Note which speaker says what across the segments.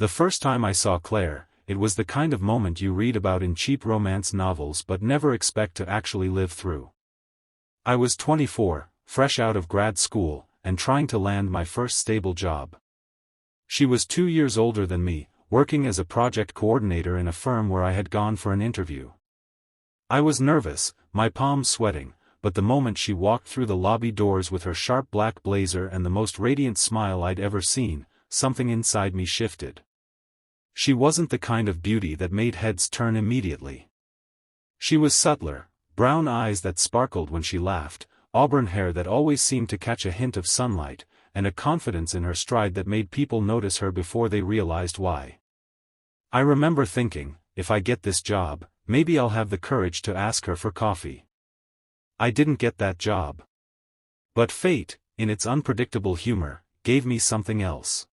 Speaker 1: The first time I saw Claire, it was the kind of moment you read about in cheap romance novels but never expect to actually live through. I was 24, fresh out of grad school, and trying to land my first stable job. She was 2 years older than me, working as a project coordinator in a firm where I had gone for an interview. I was nervous, my palms sweating, but the moment she walked through the lobby doors with her sharp black blazer and the most radiant smile I'd ever seen, something inside me shifted. She wasn't the kind of beauty that made heads turn immediately. She was subtler, brown eyes that sparkled when she laughed, auburn hair that always seemed to catch a hint of sunlight, and a confidence in her stride that made people notice her before they realized why. I remember thinking, if I get this job, maybe I'll have the courage to ask her for coffee. I didn't get that job. But fate, in its unpredictable humor, gave me something else.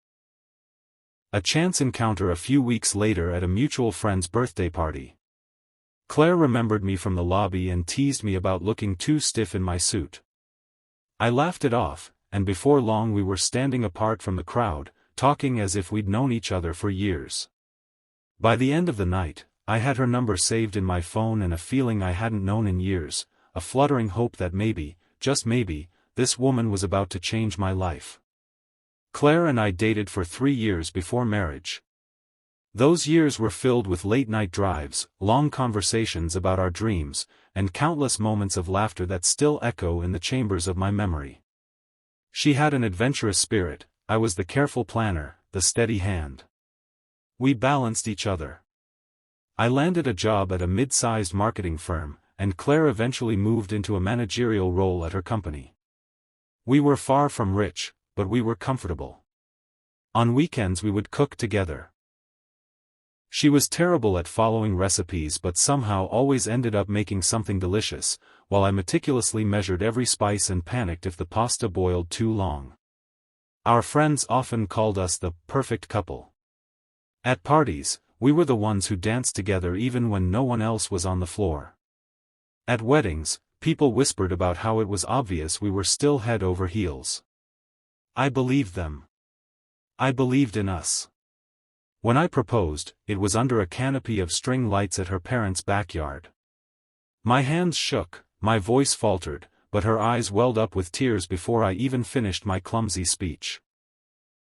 Speaker 1: A chance encounter a few weeks later at a mutual friend's birthday party. Claire remembered me from the lobby and teased me about looking too stiff in my suit. I laughed it off, and before long we were standing apart from the crowd, talking as if we'd known each other for years. By the end of the night, I had her number saved in my phone and a feeling I hadn't known in years, a fluttering hope that maybe, just maybe, this woman was about to change my life. Claire and I dated for 3 years before marriage. Those years were filled with late-night drives, long conversations about our dreams, and countless moments of laughter that still echo in the chambers of my memory. She had an adventurous spirit, I was the careful planner, the steady hand. We balanced each other. I landed a job at a mid-sized marketing firm, and Claire eventually moved into a managerial role at her company. We were far from rich, but we were comfortable. On weekends we would cook together. She was terrible at following recipes but somehow always ended up making something delicious, while I meticulously measured every spice and panicked if the pasta boiled too long. Our friends often called us the perfect couple. At parties, we were the ones who danced together even when no one else was on the floor. At weddings, people whispered about how it was obvious we were still head over heels. I believed them. I believed in us. When I proposed, it was under a canopy of string lights at her parents' backyard. My hands shook, my voice faltered, but her eyes welled up with tears before I even finished my clumsy speech.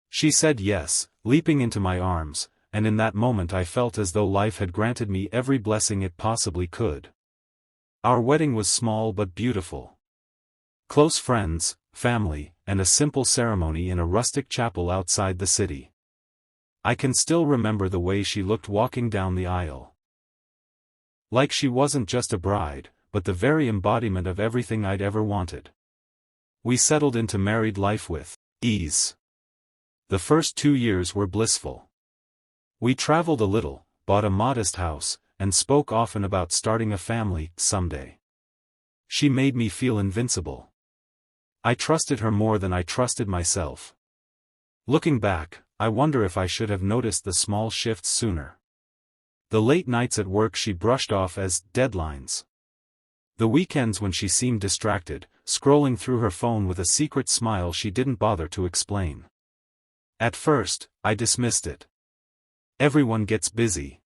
Speaker 1: She said yes, leaping into my arms, and in that moment I felt as though life had granted me every blessing it possibly could. Our wedding was small but beautiful. Close friends, family, and a simple ceremony in a rustic chapel outside the city. I can still remember the way she looked walking down the aisle. Like she wasn't just a bride, but the very embodiment of everything I'd ever wanted. We settled into married life with ease. The first 2 years were blissful. We traveled a little, bought a modest house, and spoke often about starting a family someday. She made me feel invincible. I trusted her more than I trusted myself. Looking back, I wonder if I should have noticed the small shifts sooner. The late nights at work she brushed off as deadlines. The weekends when she seemed distracted, scrolling through her phone with a secret smile she didn't bother to explain. At first, I dismissed it. Everyone gets busy.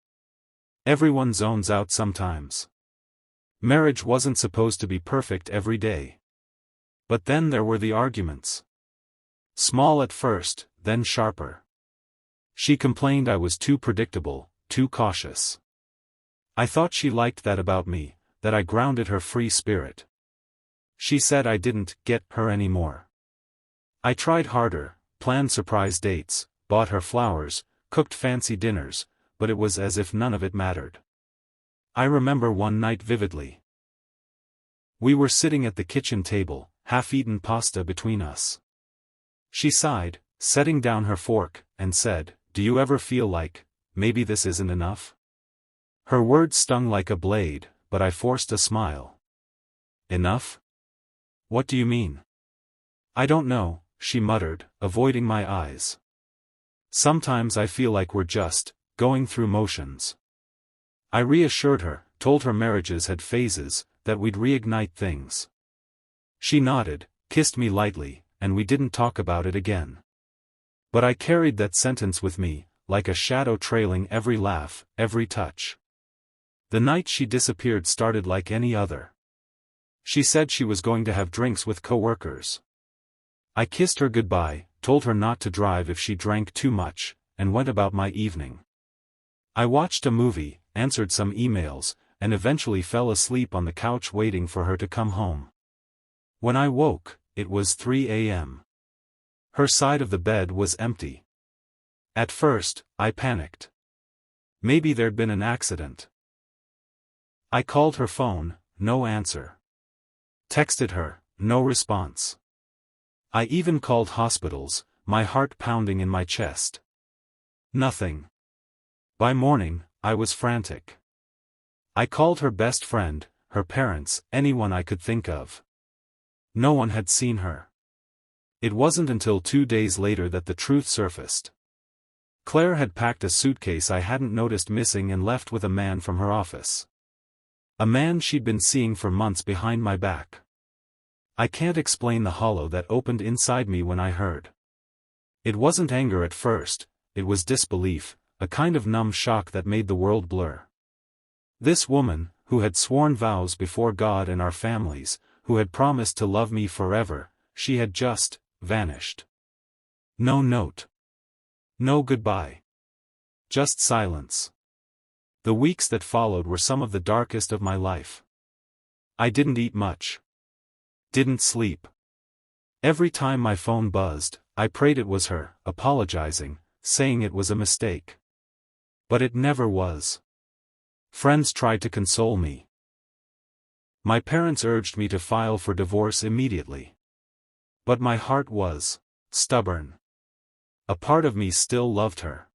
Speaker 1: Everyone zones out sometimes. Marriage wasn't supposed to be perfect every day. But then there were the arguments. Small at first, then sharper. She complained I was too predictable, too cautious. I thought she liked that about me, that I grounded her free spirit. She said I didn't get her anymore. I tried harder, planned surprise dates, bought her flowers, cooked fancy dinners, but it was as if none of it mattered. I remember one night vividly. We were sitting at the kitchen table, half-eaten pasta between us. She sighed, setting down her fork, and said, "Do you ever feel like, maybe this isn't enough?" Her words stung like a blade, but I forced a smile. Enough? What do you mean? I don't know, she muttered, avoiding my eyes. Sometimes I feel like we're just going through motions. I reassured her, told her marriages had phases, that we'd reignite things. She nodded, kissed me lightly, and we didn't talk about it again. But I carried that sentence with me, like a shadow trailing every laugh, every touch. The night she disappeared started like any other. She said she was going to have drinks with coworkers. I kissed her goodbye, told her not to drive if she drank too much, and went about my evening. I watched a movie, answered some emails, and eventually fell asleep on the couch waiting for her to come home. When I woke, it was 3 a.m. Her side of the bed was empty. At first, I panicked. Maybe there'd been an accident. I called her phone, no answer. Texted her, no response. I even called hospitals, my heart pounding in my chest. Nothing. By morning, I was frantic. I called her best friend, her parents, anyone I could think of. No one had seen her. It wasn't until 2 days later that the truth surfaced. Claire had packed a suitcase I hadn't noticed missing and left with a man from her office. A man she'd been seeing for months behind my back. I can't explain the hollow that opened inside me when I heard. It wasn't anger at first, it was disbelief, a kind of numb shock that made the world blur. This woman, who had sworn vows before God and our families, who had promised to love me forever, she had just vanished. No note. No goodbye. Just silence. The weeks that followed were some of the darkest of my life. I didn't eat much. Didn't sleep. Every time my phone buzzed, I prayed it was her, apologizing, saying it was a mistake. But it never was. Friends tried to console me. My parents urged me to file for divorce immediately. But my heart was stubborn. A part of me still loved her.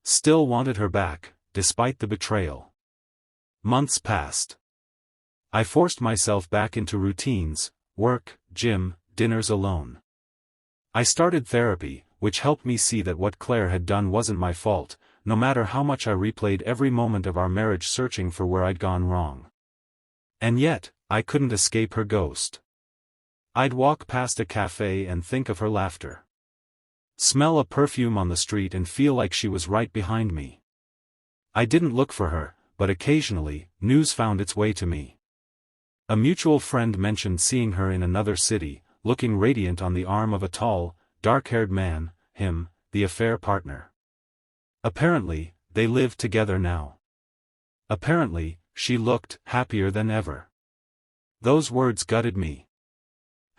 Speaker 1: Still wanted her back, despite the betrayal. Months passed. I forced myself back into routines, work, gym, dinners alone. I started therapy, which helped me see that what Claire had done wasn't my fault, no matter how much I replayed every moment of our marriage searching for where I'd gone wrong. And yet, I couldn't escape her ghost. I'd walk past a cafe and think of her laughter. Smell a perfume on the street and feel like she was right behind me. I didn't look for her, but occasionally, news found its way to me. A mutual friend mentioned seeing her in another city, looking radiant on the arm of a tall, dark-haired man, him, the affair partner. Apparently, they lived together now. Apparently, she looked happier than ever. Those words gutted me.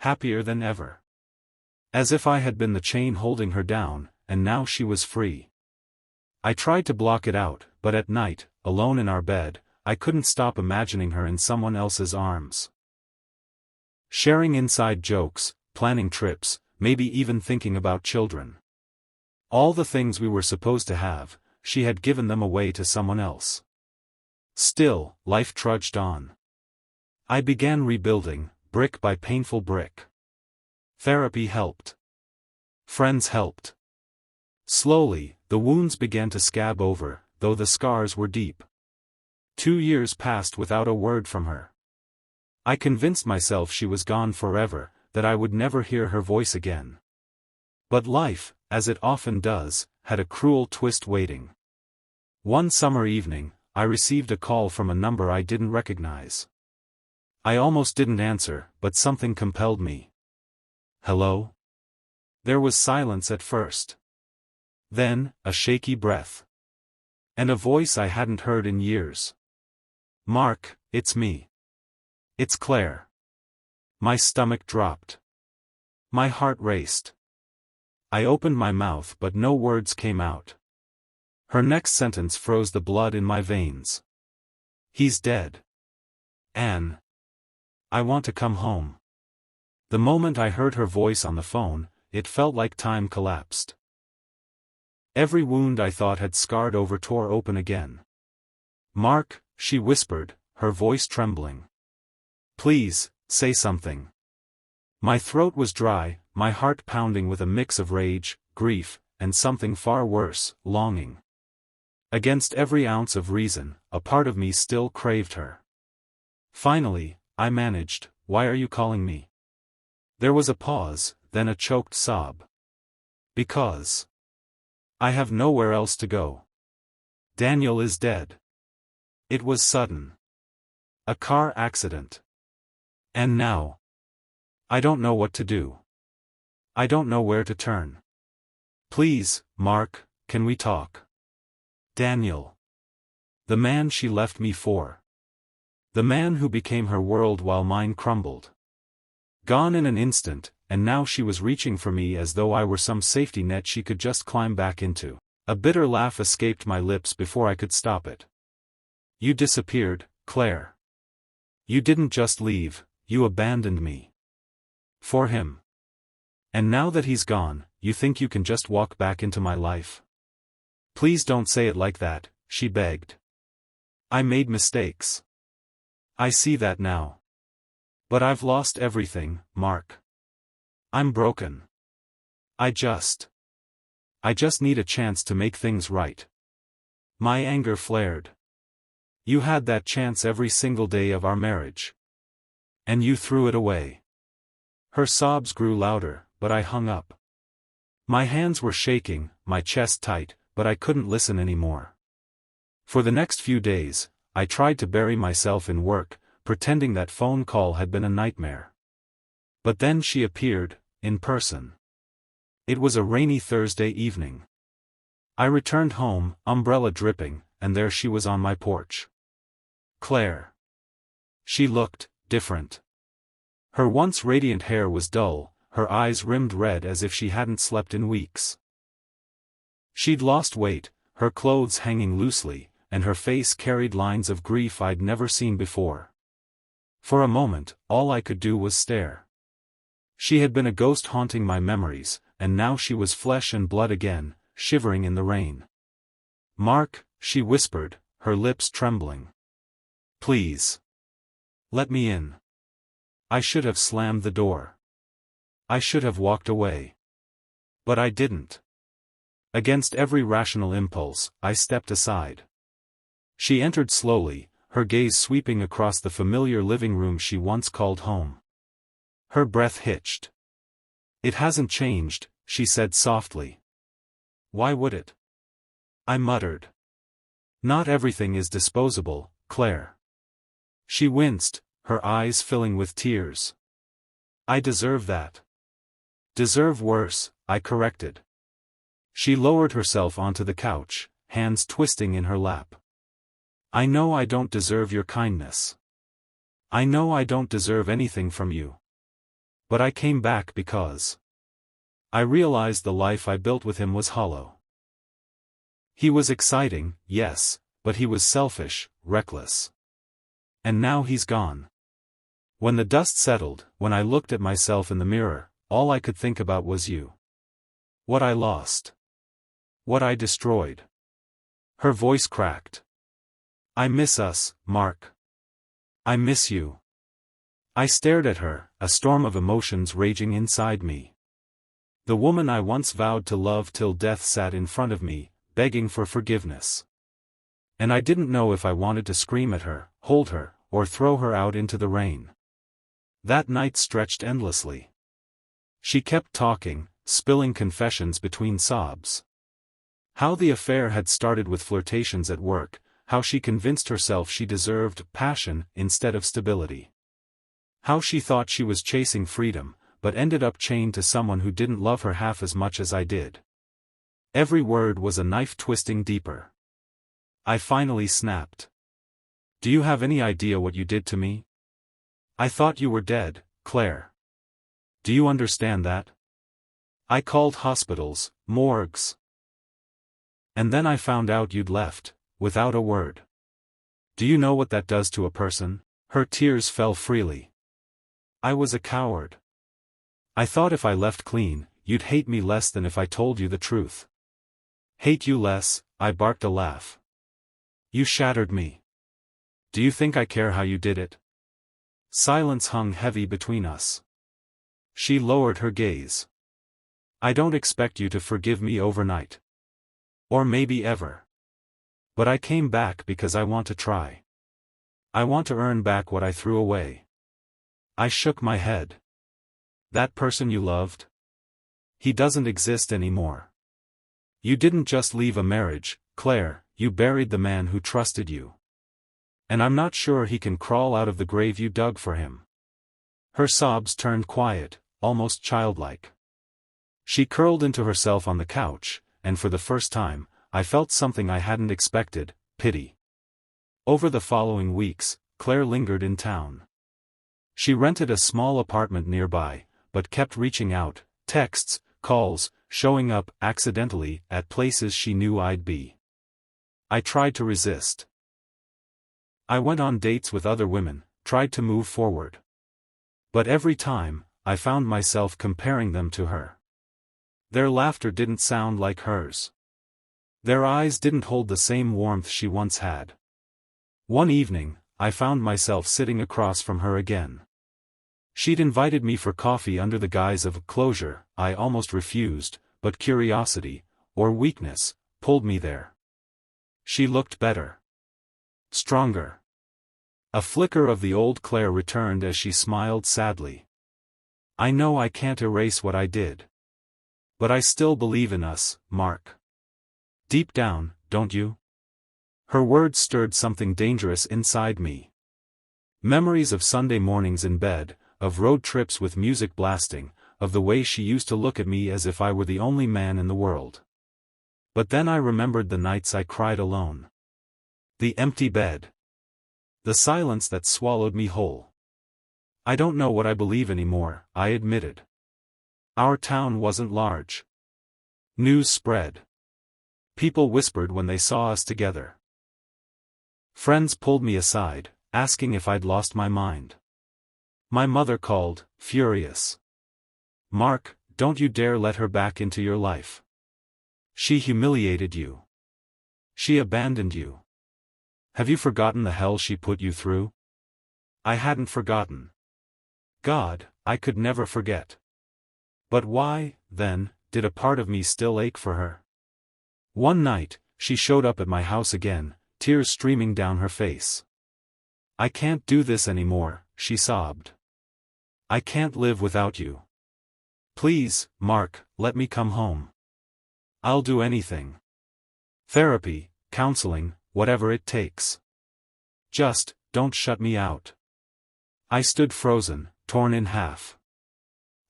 Speaker 1: Happier than ever. As if I had been the chain holding her down, and now she was free. I tried to block it out, but at night, alone in our bed, I couldn't stop imagining her in someone else's arms. Sharing inside jokes, planning trips, maybe even thinking about children. All the things we were supposed to have, she had given them away to someone else. Still, life trudged on. I began rebuilding, brick by painful brick. Therapy helped. Friends helped. Slowly, the wounds began to scab over, though the scars were deep. 2 years passed without a word from her. I convinced myself she was gone forever, that I would never hear her voice again. But life, as it often does, had a cruel twist waiting. One summer evening, I received a call from a number I didn't recognize. I almost didn't answer, but something compelled me. Hello? There was silence at first. Then, a shaky breath. And a voice I hadn't heard in years. Mark, it's me. It's Claire. My stomach dropped. My heart raced. I opened my mouth but no words came out. Her next sentence froze the blood in my veins. He's dead. Anne. I want to come home. The moment I heard her voice on the phone, it felt like time collapsed. Every wound I thought had scarred over tore open again. Mark, she whispered, her voice trembling. Please, say something. My throat was dry, my heart pounding with a mix of rage, grief, and something far worse, longing. Against every ounce of reason, a part of me still craved her. Finally, I managed, why are you calling me? There was a pause, then a choked sob. Because. I have nowhere else to go. Daniel is dead. It was sudden. A car accident. And now, I don't know what to do. I don't know where to turn. Please, Mark, can we talk? Daniel. The man she left me for. The man who became her world while mine crumbled. Gone in an instant, and now she was reaching for me as though I were some safety net she could just climb back into. A bitter laugh escaped my lips before I could stop it. You disappeared, Claire. You didn't just leave, you abandoned me. For him. And now that he's gone, you think you can just walk back into my life? Please don't say it like that, she begged. I made mistakes. I see that now. But I've lost everything, Mark. I'm broken. I just need a chance to make things right. My anger flared. You had that chance every single day of our marriage. And you threw it away. Her sobs grew louder, but I hung up. My hands were shaking, my chest tight, but I couldn't listen anymore. For the next few days, I tried to bury myself in work, pretending that phone call had been a nightmare. But then she appeared, in person. It was a rainy Thursday evening. I returned home, umbrella dripping, and there she was on my porch. Claire. She looked different. Her once radiant hair was dull, her eyes rimmed red as if she hadn't slept in weeks. She'd lost weight, her clothes hanging loosely, and her face carried lines of grief I'd never seen before. For a moment, all I could do was stare. She had been a ghost haunting my memories, and now she was flesh and blood again, shivering in the rain. Mark, she whispered, her lips trembling. Please. Let me in. I should have slammed the door. I should have walked away. But I didn't. Against every rational impulse, I stepped aside. She entered slowly, her gaze sweeping across the familiar living room she once called home. Her breath hitched. It hasn't changed, she said softly. Why would it? I muttered. Not everything is disposable, Claire. She winced, her eyes filling with tears. I deserve that. Deserve worse, I corrected. She lowered herself onto the couch, hands twisting in her lap. I know I don't deserve your kindness. I know I don't deserve anything from you. But I came back because I realized the life I built with him was hollow. He was exciting, yes, but he was selfish, reckless. And now he's gone. When the dust settled, when I looked at myself in the mirror, all I could think about was you. What I lost. What I destroyed. Her voice cracked. I miss us, Mark. I miss you. I stared at her, a storm of emotions raging inside me. The woman I once vowed to love till death sat in front of me, begging for forgiveness. And I didn't know if I wanted to scream at her, hold her, or throw her out into the rain. That night stretched endlessly. She kept talking, spilling confessions between sobs. How the affair had started with flirtations at work, how she convinced herself she deserved passion instead of stability. How she thought she was chasing freedom, but ended up chained to someone who didn't love her half as much as I did. Every word was a knife twisting deeper. I finally snapped. Do you have any idea what you did to me? I thought you were dead, Claire. Do you understand that? I called hospitals, morgues. And then I found out you'd left, without a word. Do you know what that does to a person? Her tears fell freely. I was a coward. I thought if I left clean, you'd hate me less than if I told you the truth. Hate you less, I barked a laugh. You shattered me. Do you think I care how you did it? Silence hung heavy between us. She lowered her gaze. I don't expect you to forgive me overnight. Or maybe ever. But I came back because I want to try. I want to earn back what I threw away. I shook my head. That person you loved? He doesn't exist anymore. You didn't just leave a marriage, Claire, you buried the man who trusted you. And I'm not sure he can crawl out of the grave you dug for him." Her sobs turned quiet, almost childlike. She curled into herself on the couch, and for the first time, I felt something I hadn't expected: pity. Over the following weeks, Claire lingered in town. She rented a small apartment nearby, but kept reaching out, texts, calls, showing up accidentally at places she knew I'd be. I tried to resist. I went on dates with other women, tried to move forward. But every time, I found myself comparing them to her. Their laughter didn't sound like hers. Their eyes didn't hold the same warmth she once had. One evening, I found myself sitting across from her again. She'd invited me for coffee under the guise of closure. I almost refused, but curiosity, or weakness, pulled me there. She looked better. Stronger. A flicker of the old Claire returned as she smiled sadly. "I know I can't erase what I did. But I still believe in us, Mark. Deep down, don't you?" Her words stirred something dangerous inside me. Memories of Sunday mornings in bed, of road trips with music blasting, of the way she used to look at me as if I were the only man in the world. But then I remembered the nights I cried alone. The empty bed. The silence that swallowed me whole. "I don't know what I believe anymore," I admitted. Our town wasn't large. News spread. People whispered when they saw us together. Friends pulled me aside, asking if I'd lost my mind. My mother called, furious. "Mark, don't you dare let her back into your life. She humiliated you. She abandoned you. Have you forgotten the hell she put you through?" I hadn't forgotten. God, I could never forget. But why, then, did a part of me still ache for her? One night, she showed up at my house again, tears streaming down her face. "I can't do this anymore," she sobbed. "I can't live without you. Please, Mark, let me come home. I'll do anything. Therapy, counseling, whatever it takes. Just, don't shut me out." I stood frozen, torn in half.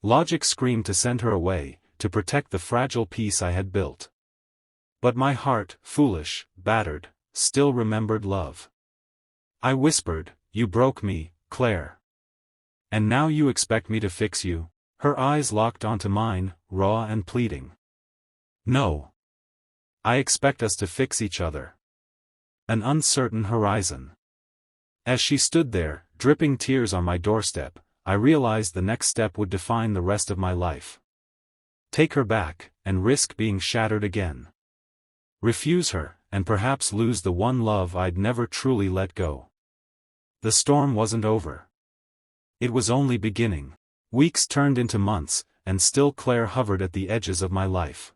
Speaker 1: Logic screamed to send her away, to protect the fragile peace I had built. But my heart, foolish, battered, still remembered love. I whispered, "You broke me, Claire. And now you expect me to fix you?" Her eyes locked onto mine, raw and pleading. "No. I expect us to fix each other." An uncertain horizon. As she stood there, dripping tears on my doorstep, I realized the next step would define the rest of my life. Take her back, and risk being shattered again. Refuse her, and perhaps lose the one love I'd never truly let go. The storm wasn't over. It was only beginning. Weeks turned into months, and still Claire hovered at the edges of my life.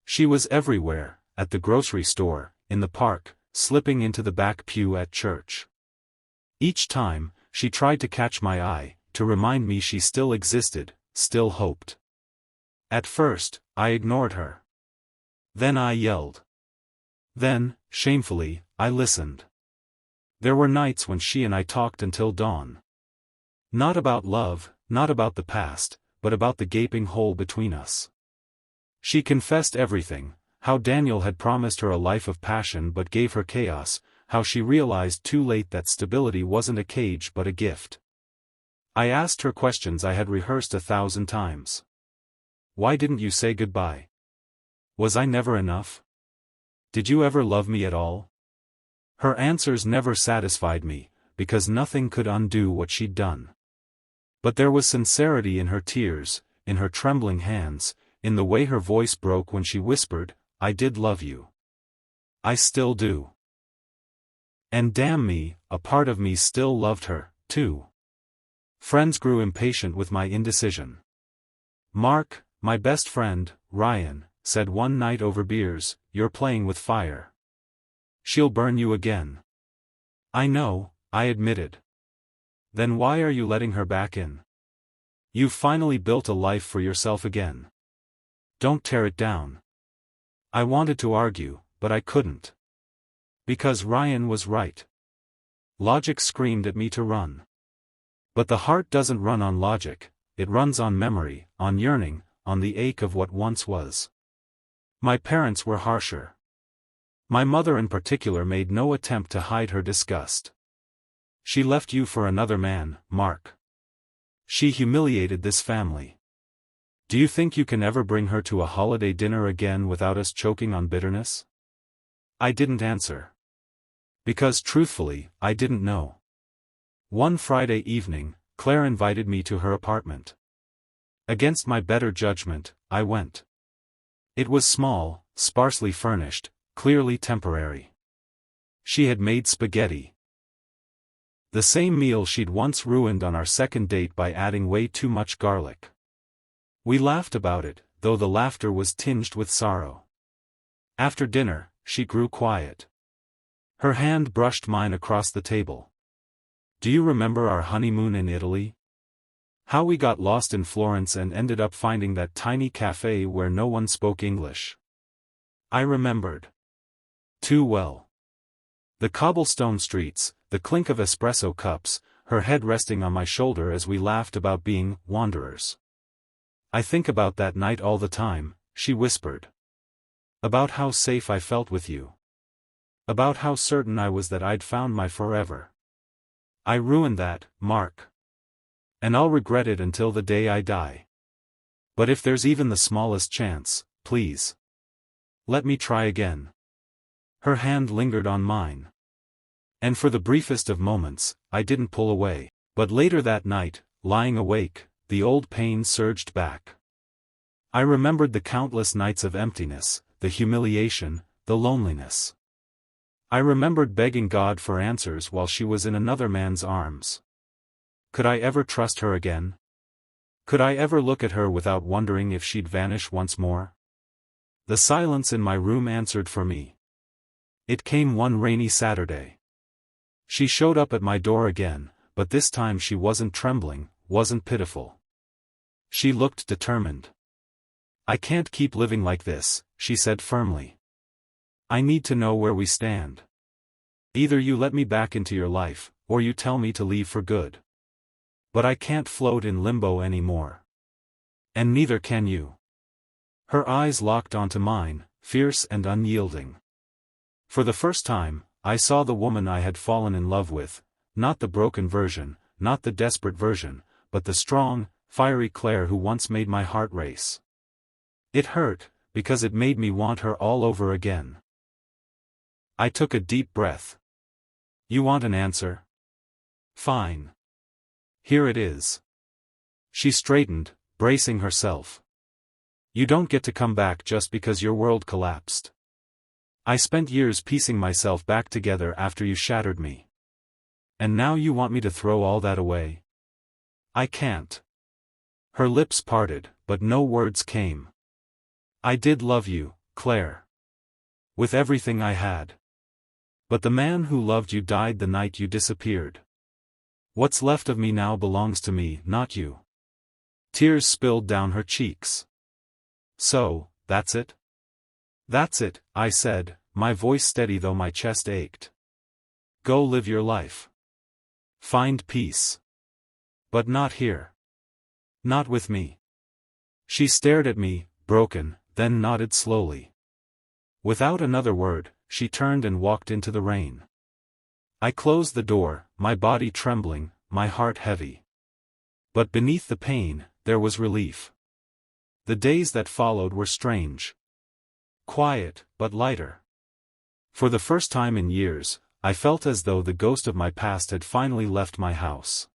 Speaker 1: She was everywhere, at the grocery store, in the park, slipping into the back pew at church. Each time, she tried to catch my eye, to remind me she still existed, still hoped. At first, I ignored her. Then I yelled. Then, shamefully, I listened. There were nights when she and I talked until dawn. Not about love, not about the past, but about the gaping hole between us. She confessed everything: how Daniel had promised her a life of passion but gave her chaos, how she realized too late that stability wasn't a cage but a gift. I asked her questions I had rehearsed 1,000 times. Why didn't you say goodbye? Was I never enough? Did you ever love me at all? Her answers never satisfied me, because nothing could undo what she'd done. But there was sincerity in her tears, in her trembling hands, in the way her voice broke when she whispered, "I did love you. I still do." And damn me, a part of me still loved her, too. Friends grew impatient with my indecision. "Mark, my best friend, Ryan, said one night over beers, you're playing with fire. She'll burn you again." "I know," I admitted. "Then why are you letting her back in? You've finally built a life for yourself again. Don't tear it down." I wanted to argue, but I couldn't. Because Ryan was right. Logic screamed at me to run. But the heart doesn't run on logic, it runs on memory, on yearning, on the ache of what once was. My parents were harsher. My mother in particular made no attempt to hide her disgust. She left you for another man, Mark. She humiliated this family. Do you think you can ever bring her to a holiday dinner again without us choking on bitterness? I didn't answer. Because truthfully, I didn't know. One Friday evening, Claire invited me to her apartment. Against my better judgment, I went. It was small, sparsely furnished, clearly temporary. She had made spaghetti. The same meal she'd once ruined on our second date by adding way too much garlic. We laughed about it, though the laughter was tinged with sorrow. After dinner, she grew quiet. Her hand brushed mine across the table. Do you remember our honeymoon in Italy? How we got lost in Florence and ended up finding that tiny cafe where no one spoke English? I remembered. Too well. The cobblestone streets, the clink of espresso cups, her head resting on my shoulder as we laughed about being wanderers. I think about that night all the time, she whispered. About how safe I felt with you. About how certain I was that I'd found my forever. I ruined that, Mark. And I'll regret it until the day I die. But if there's even the smallest chance, please. Let me try again. Her hand lingered on mine. And for the briefest of moments, I didn't pull away. But later that night, lying awake, the old pain surged back. I remembered the countless nights of emptiness, the humiliation, the loneliness. I remembered begging God for answers while she was in another man's arms. Could I ever trust her again? Could I ever look at her without wondering if she'd vanish once more? The silence in my room answered for me. It came one rainy Saturday. She showed up at my door again, but this time she wasn't trembling, wasn't pitiful. She looked determined. I can't keep living like this, she said firmly. I need to know where we stand. Either you let me back into your life, or you tell me to leave for good. But I can't float in limbo anymore. And neither can you. Her eyes locked onto mine, fierce and unyielding. For the first time, I saw the woman I had fallen in love with, not the broken version, not the desperate version, but the strong, fiery Claire who once made my heart race. It hurt, because it made me want her all over again. I took a deep breath. You want an answer? Fine. Here it is. She straightened, bracing herself. You don't get to come back just because your world collapsed. I spent years piecing myself back together after you shattered me. And now you want me to throw all that away? I can't. Her lips parted, but no words came. I did love you, Claire. With everything I had. But the man who loved you died the night you disappeared. What's left of me now belongs to me, not you. Tears spilled down her cheeks. So, that's it? That's it, I said, my voice steady though my chest ached. Go live your life. Find peace. But not here. Not with me. She stared at me, broken, then nodded slowly. Without another word, she turned and walked into the rain. I closed the door, my body trembling, my heart heavy. But beneath the pain, there was relief. The days that followed were strange. Quiet, but lighter. For the first time in years, I felt as though the ghost of my past had finally left my house.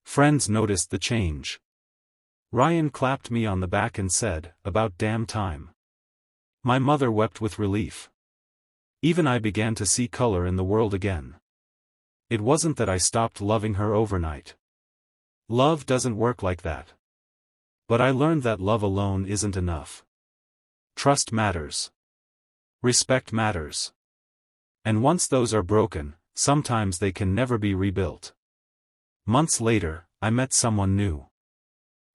Speaker 1: Friends noticed the change. Ryan clapped me on the back and said, "About damn time." My mother wept with relief. Even I began to see color in the world again. It wasn't that I stopped loving her overnight. Love doesn't work like that. But I learned that love alone isn't enough. Trust matters. Respect matters. And once those are broken, sometimes they can never be rebuilt. Months later, I met someone new.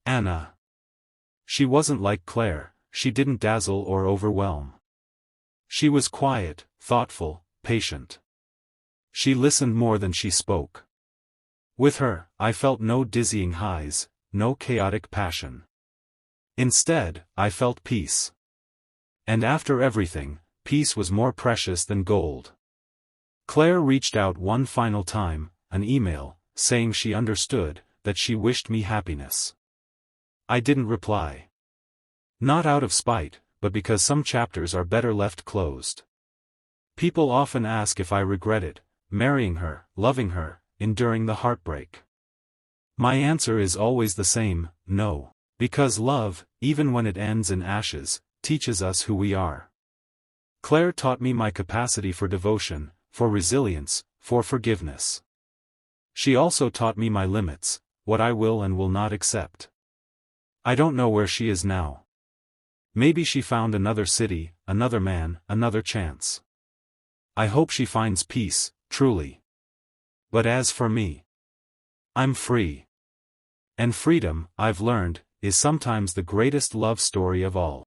Speaker 1: Anna. She wasn't like Claire, she didn't dazzle or overwhelm. She was quiet, thoughtful, patient. She listened more than she spoke. With her, I felt no dizzying highs, no chaotic passion. Instead, I felt peace. And after everything, peace was more precious than gold. Claire reached out one final time, an email, saying she understood, that she wished me happiness. I didn't reply. Not out of spite, but because some chapters are better left closed. People often ask if I regretted marrying her, loving her, enduring the heartbreak. My answer is always the same, no. Because love, even when it ends in ashes, teaches us who we are. Claire taught me my capacity for devotion, for resilience, for forgiveness. She also taught me my limits, what I will and will not accept. I don't know where she is now. Maybe she found another city, another man, another chance. I hope she finds peace, truly. But as for me, I'm free. And freedom, I've learned, is sometimes the greatest love story of all.